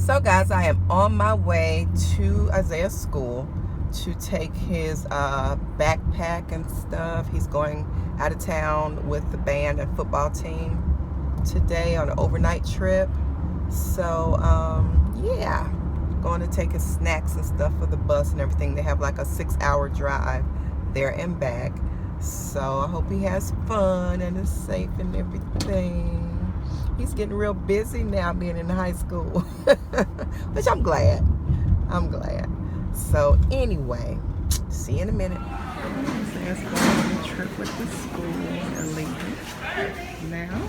So guys, I am on my way to Isaiah's school to take his backpack and stuff. He's going out of town with the band and football team today on an overnight trip. So yeah, going to take his snacks and stuff for the bus and everything. They have like a 6-hour drive there and back. So I hope he has fun and is safe and everything. He's getting real busy now being in high school, which I'm glad. So anyway, see you in a minute. So let's go on a trip with the school and leaving now.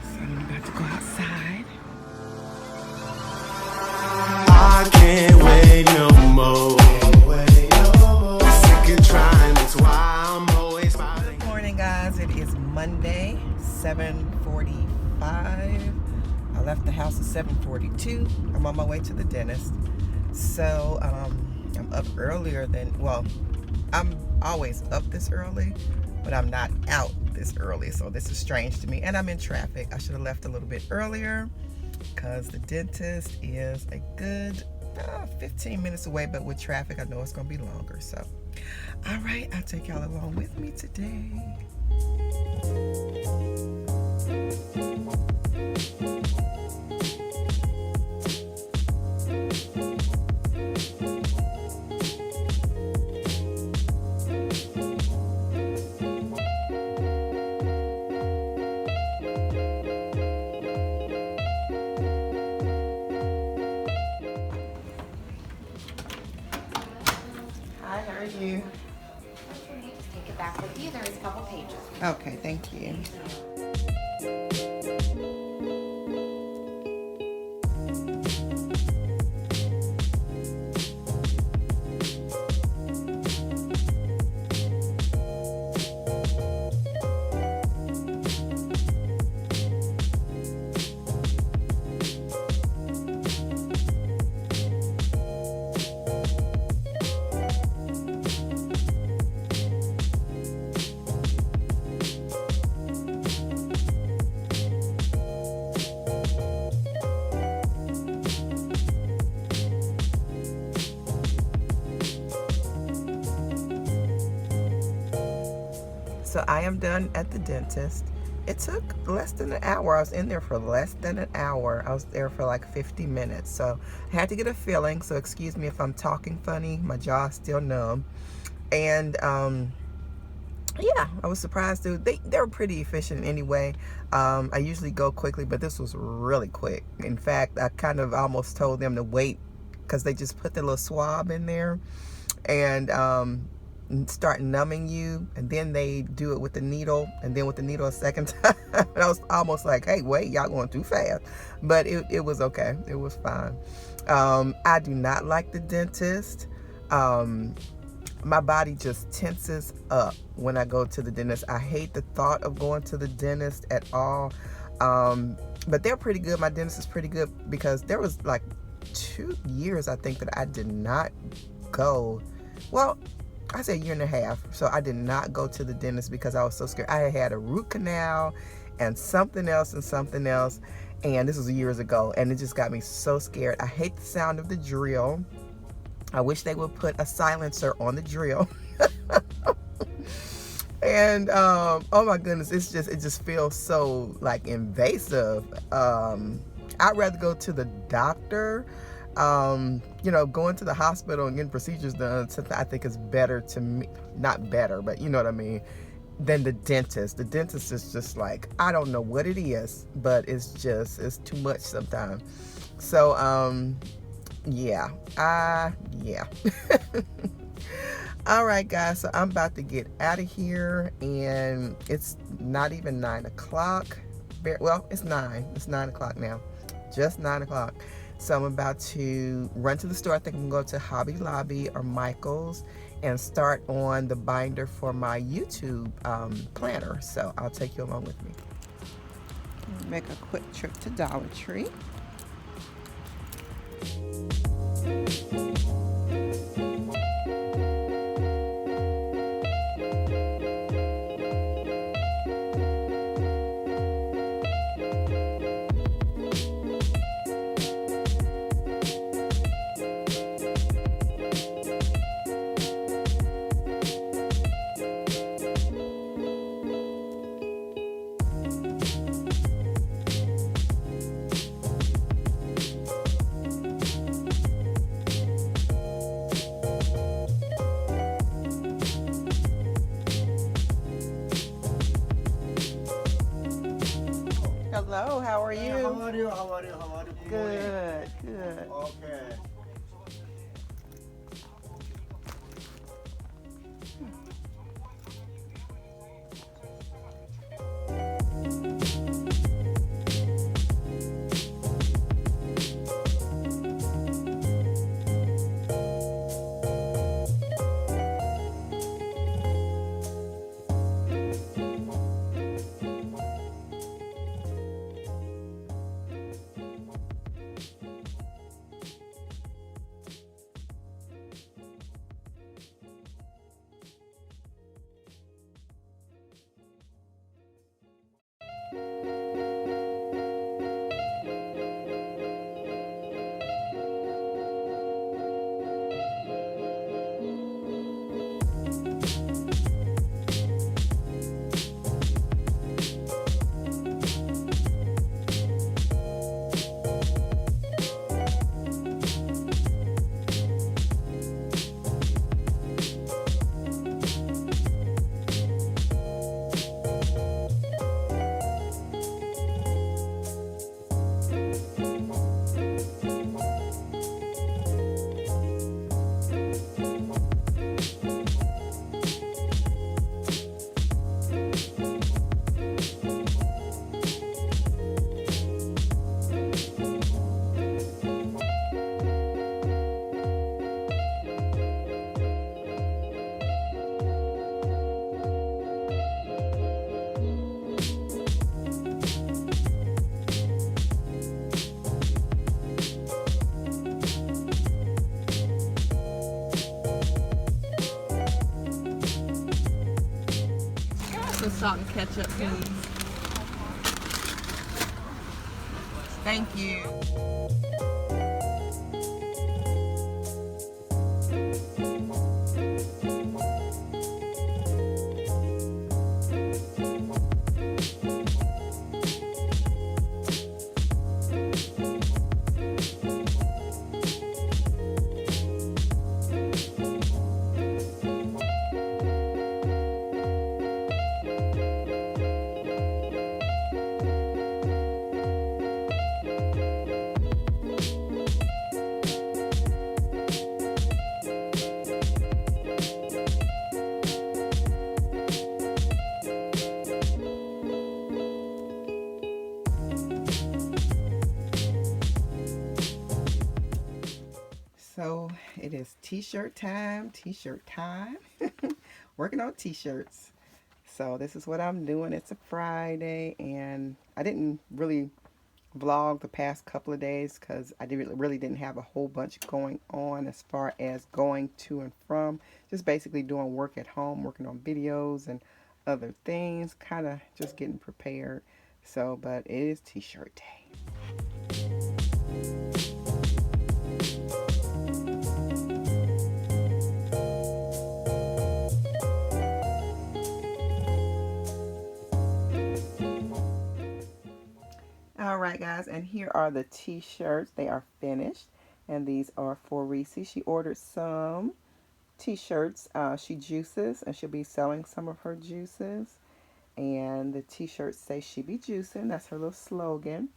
So I'm about to go outside. I can't wait no more. Sick of trying, that's why I'm always fighting. Good morning, guys. It is Monday, 7:45. I left the house at 7:42. I'm on my way to the dentist. So I'm up earlier than, well, I'm always up this early, but I'm not out this early. So this is strange to me. And I'm in traffic. I should have left a little bit earlier because the dentist is a good 15 minutes away, but with traffic, I know it's going to be longer. So, all right, I'll take y'all along with me today. Hi, how are you? Take it back with you. There is a couple pages. Okay, thank you. So I am done at the dentist. It took less than an hour. I was in there for less than an hour. I was there for like 50 minutes. So I had to get a filling. So excuse me if I'm talking funny. My jaw's still numb. And yeah, I was surprised, dude. They were pretty efficient anyway. I usually go quickly, but this was really quick. In fact, I kind of almost told them to wait because they just put the little swab in there and start numbing you, and then they do it with the needle, and then with the needle a second time. And I was almost like, hey, wait, y'all going too fast. But it was okay. It was fine. I do not like the dentist. My body just tenses up when I go to the dentist. I hate the thought of going to the dentist at all. But they're pretty good. My dentist is pretty good because there was like 2 years, I think, that I did not go. Well, I say 1.5 years. So I did not go to the dentist because I was so scared. I had a root canal and something else. And this was years ago. And it just got me so scared. I hate the sound of the drill. I wish they would put a silencer on the drill. And oh my goodness, it just feels so like invasive. I'd rather go to the doctor. Going to the hospital and getting procedures done, I think is better to me. Not better, but you know what I mean, than the dentist. The dentist is just like, I don't know what it is, but it's too much sometimes. So yeah. All right, guys, so I'm about to get out of here, and it's not even 9 o'clock. Well, it's 9. It's 9 o'clock now. Just 9 o'clock. So I'm about to run to the store. I think I'm going to go to Hobby Lobby or Michael's and start on the binder for my YouTube planner. So I'll take you along with me. Make a quick trip to Dollar Tree. Hello, how are you? How are you? How are you? How are you? Good, good. Okay. Some salt and ketchup, please. Thank you. So it is t-shirt time, working on t-shirts. So this is what I'm doing. It's a Friday and I didn't really vlog the past couple of days because I really didn't have a whole bunch going on as far as going to and from. Just basically doing work at home, working on videos and other things, kind of just getting prepared. So, but it is t-shirt day. Alright guys, and here are the t-shirts. They are finished and these are for Reese. She ordered some t-shirts. She juices and she'll be selling some of her juices, and the t-shirts say she be juicing. That's her little slogan,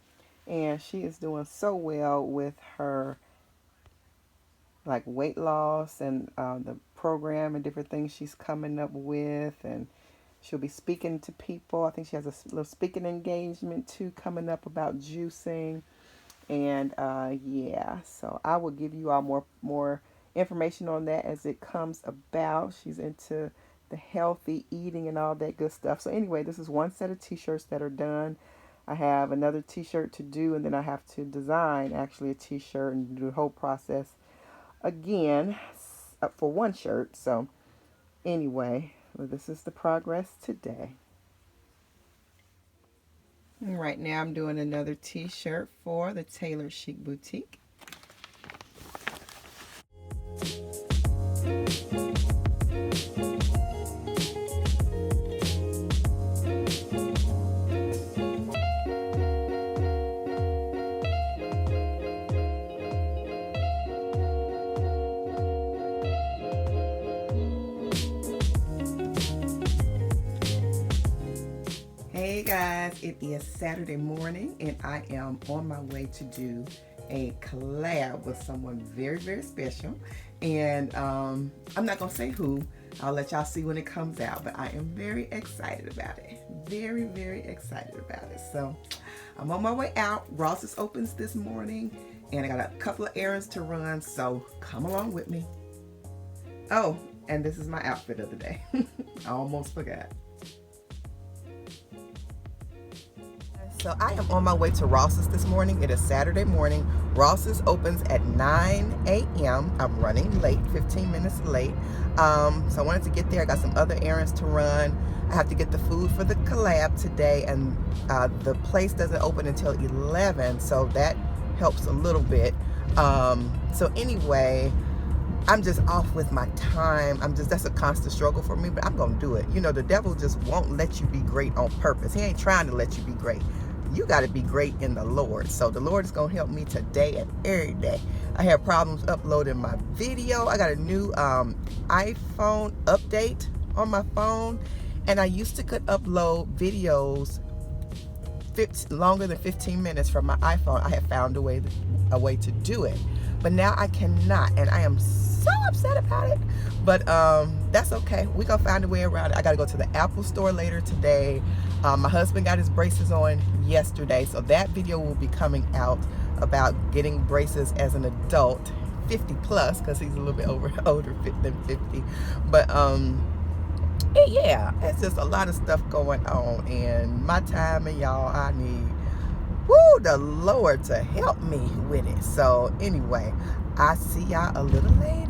and she is doing so well with her like weight loss and the program and different things she's coming up with, and she'll be speaking to people. I think she has a little speaking engagement too coming up about juicing. And yeah, so I will give you all more information on that as it comes about. She's into the healthy eating and all that good stuff. So anyway, this is one set of t-shirts that are done. I have another t-shirt to do, and then I have to design actually a t-shirt and do the whole process again for one shirt. So anyway, well, this is the progress today. Right now I'm doing another t-shirt for the Tailor Chic Boutique. Hey guys, it is Saturday morning and I am on my way to do a collab with someone very, very special. And I'm not gonna say who. I'll let y'all see when it comes out, but I am very excited about it. Very, very excited about it. So I'm on my way out. Ross's opens this morning and I got a couple of errands to run, so come along with me. Oh, and this is my outfit of the day. I almost forgot. So I am on my way to Ross's this morning. It is Saturday morning. Ross's opens at 9 a.m. I'm running late, 15 minutes late. So I wanted to get there. I got some other errands to run. I have to get the food for the collab today, and the place doesn't open until 11, so that helps a little bit. So anyway, I'm just off with my time. That's a constant struggle for me, but I'm gonna do it. You know, the devil just won't let you be great on purpose. He ain't trying to let you be great. You got to be great in the Lord. So the Lord is going to help me today and every day. I have problems uploading my video. I got a new iPhone update on my phone, and I used to could upload videos longer than 15 minutes from my iPhone. I have found a way to do it, but now I cannot, and I am so upset about it. But that's okay. We're gonna find a way around it. I gotta go to the Apple store later today. My husband got his braces on yesterday, so that video will be coming out about getting braces as an adult, 50 plus, because he's a little bit older than 50. But yeah, it's just a lot of stuff going on, and my time, and y'all, I need the Lord to help me with it. So anyway, I'll see y'all a little later.